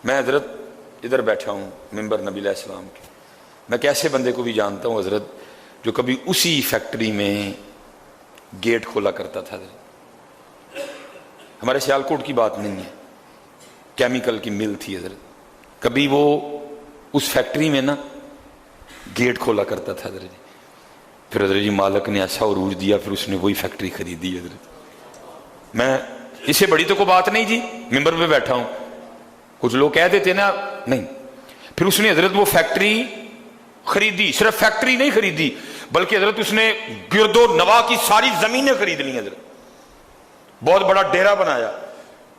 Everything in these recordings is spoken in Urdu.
میں حضرت ادھر بیٹھا ہوں ممبر نبی علیہ السلام کے، میں کیسے بندے کو بھی جانتا ہوں حضرت جو کبھی اسی فیکٹری میں گیٹ کھولا کرتا تھا حضرت، ہمارے سیالکوٹ کی بات نہیں ہے، کیمیکل کی مل تھی حضرت، کبھی وہ اس فیکٹری میں نا گیٹ کھولا کرتا تھا حضرت جی، پھر حضرت جی مالک نے ایسا عروج دیا، پھر اس نے وہی فیکٹری خریدی حضرت۔ میں اس سے بڑی تو کوئی بات نہیں جی، ممبر پہ بیٹھا ہوں، کچھ لوگ کہہ دیتے نا نہیں، پھر اس نے حضرت وہ فیکٹری خریدی، صرف فیکٹری نہیں خریدی بلکہ حضرت اس نے گرد و نواح کی ساری زمینیں خرید لی حضرت، بہت بڑا ڈیرا بنایا،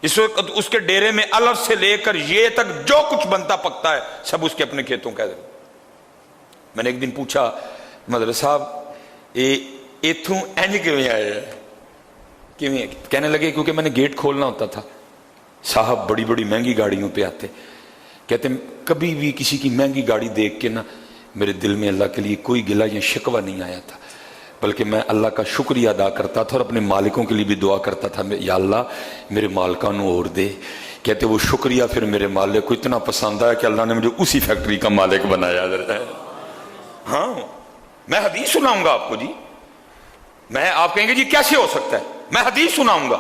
اس وقت اس کے ڈیرے میں الف سے لے کر یہ تک جو کچھ بنتا پکتا ہے سب اس کے اپنے کھیتوں کا حضرت۔ میں نے ایک دن پوچھا مدرسہ صاحب ایتھوں اینج کیویں آیا ہے، کیویں؟ کہنے لگے کیونکہ میں نے گیٹ کھولنا ہوتا تھا، صاحب بڑی بڑی مہنگی گاڑیوں پہ آتے، کہتے کبھی بھی کسی کی مہنگی گاڑی دیکھ کے نا میرے دل میں اللہ کے لیے کوئی گلہ یا شکوہ نہیں آیا تھا، بلکہ میں اللہ کا شکریہ ادا کرتا تھا اور اپنے مالکوں کے لیے بھی دعا کرتا تھا، یا اللہ میرے مالکانوں اور دے۔ کہتے وہ شکریہ پھر میرے مالک کو اتنا پسند آیا کہ اللہ نے مجھے اسی فیکٹری کا مالک بنایا۔ ہاں میں حدیث سناؤں گا آپ کو جی، میں آپ کہیں گے جی کیسے ہو سکتا ہے، میں حدیث سناؤں گا۔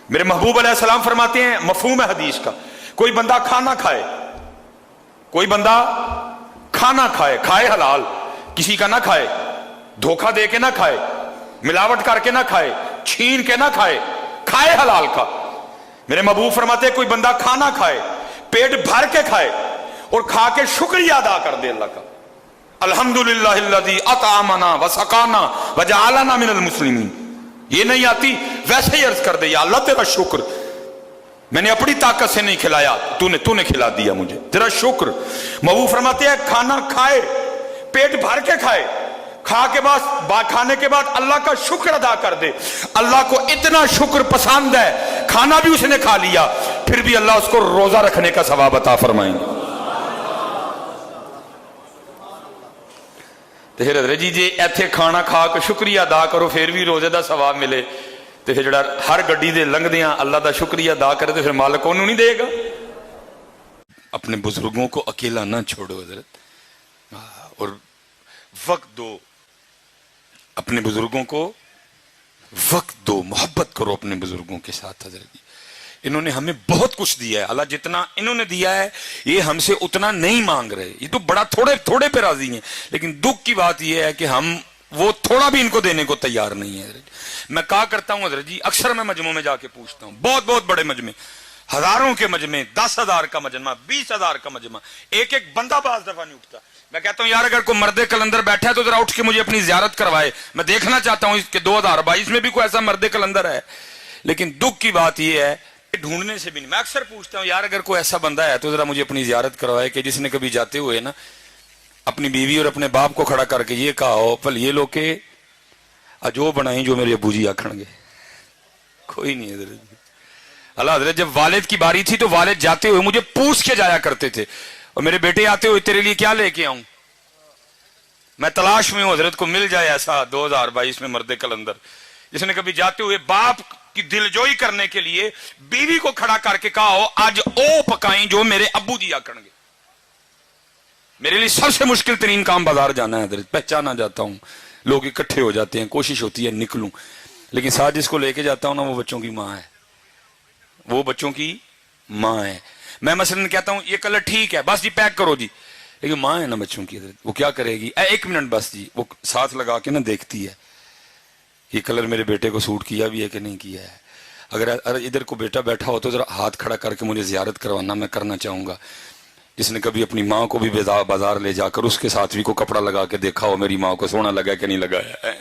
میرے محبوب علیہ السلام فرماتے ہیں مفہوم ہے حدیث کا، کوئی بندہ کھانا کھائے، کوئی بندہ کھانا کھائے، کھائے حلال، کسی کا نہ کھائے، دھوکہ دے کے نہ کھائے، ملاوٹ کر کے نہ کھائے، چھین کے نہ کھائے، کھائے حلال کا۔ میرے محبوب فرماتے ہیں کوئی بندہ کھانا کھائے، پیٹ بھر کے کھائے اور کھا کے شکریہ ادا کر دے اللہ کا، الحمدللہ الذی اطعمنا وسقانا وجعلنا من المسلمین، یہ نہیں آتی ویسے ہی عرض کر دے یا اللہ تیرا شکر، میں نے اپنی طاقت سے نہیں کھلایا، تو نے کھلا دیا مجھے، تیرا شکر۔ محبوب فرماتے ہیں کھانا کھائے، پیٹ بھر کے کھائے، کھانے کے بعد اللہ کا شکر ادا کر دے، اللہ کو اتنا شکر پسند ہے، کھانا بھی اس نے کھا لیا پھر بھی اللہ اس کو روزہ رکھنے کا ثواب عطا فرمائیں گے۔ تو پھر حضرت جی ایتھے کھانا کھا کے شکریہ ادا کرو پھر بھی روزے دا ثواب ملے، تو پھر جڑا ہر گڈی دے لنگدیاں اللہ دا شکریہ ادا کرے تو پھر مالک انہوں نہیں دے گا۔ اپنے بزرگوں کو اکیلا نہ چھوڑو حضرت، اور وقت دو، اپنے بزرگوں کو وقت دو، محبت کرو اپنے بزرگوں کے ساتھ حضرت جی۔ انہوں نے ہمیں بہت کچھ دیا ہے، اللہ جتنا انہوں نے دیا ہے یہ ہم سے اتنا نہیں مانگ رہے، یہ تو بڑا تھوڑے پہ راضی ہیں، لیکن دکھ کی بات یہ ہے کہ ہم وہ تھوڑا بھی ان کو دینے کو تیار نہیں ہے حضرت۔ میں کہا کرتا ہوں حضرت جی، اکثر میں مجمعوں میں جا کے پوچھتا ہوں، بہت بڑے مجمع، ہزاروں کے مجمع، 10,000 کا مجمع، 20,000 کا مجمع، ایک بندہ بعض دفعہ نہیں اٹھتا۔ میں کہتا ہوں یار اگر کوئی مرد کلندر بیٹھا ہے تو ذرا اٹھ کے مجھے اپنی زیارت کروائے، میں دیکھنا چاہتا ہوں کہ 2022 میں بھی کوئی ایسا مرد کلندر ہے۔ لیکن دکھ کی بات یہ ہے ڈھونڈنے سے بھی نہیں، میں اکثر پوچھتا ہوں یار اگر کوئی ایسا بندہ ہے تو ذرا مجھے اپنی زیارت کروائے کہ جس نے کبھی جاتے ہوئے نا اپنی بیوی اور اپنے باپ کو کھڑا کر کے یہ کہا ہو پل یہ لوگ کہ جو بنائیں جو میرے ابو جی آکھن گے، کوئی نہیں حضرت۔ اللہ حضرت جب والد کی باری تھی تو والد جاتے ہوئے مجھے پوچھ کے جایا کرتے تھے، اور میرے بیٹے آتے ہوئے تیرے لیے کیا لے کے آؤں؟ میں تلاش میں ہوں حضرت کو مل جائے ایسا 2022 میں مرد کلندر جس نے کبھی جاتے ہوئے باپ کی دل جوئی کرنے کے لیے بیوی کو کھڑا کر کے کہا ہو آج او پکائیں جو میرے ابو جی آکھن گے۔ میرے لیے سب سے مشکل ترین کام بازار جانا ہے حضرت، پہچانا جاتا ہوں، لوگ اکٹھے ہو جاتے ہیں، کوشش ہوتی ہے نکلوں، لیکن ساتھ جس کو لے کے جاتا ہوں نا وہ بچوں کی ماں ہے، وہ بچوں کی ماں ہے۔ میں مثلا کہتا ہوں یہ کلر ٹھیک ہے بس جی پیک کرو جی، لیکن ماں ہے نا بچوں کی حضرت، وہ کیا کرے گی؟ 1 منٹ بس جی، وہ ساتھ لگا کے نا دیکھتی ہے یہ کلر میرے بیٹے کو سوٹ کیا بھی ہے کہ نہیں کیا ہے۔ اگر ادھر کو بیٹا بیٹھا ہو تو ذرا ہاتھ کھڑا کر کے مجھے زیارت کروانا، میں کرنا چاہوں گا۔ جس نے کبھی اپنی ماں کو بھی بازار لے جا کر اس کے ساتھ بھی کو کپڑا لگا کے دیکھا ہو میری ماں کو سونا لگا کہ نہیں لگایا ہے،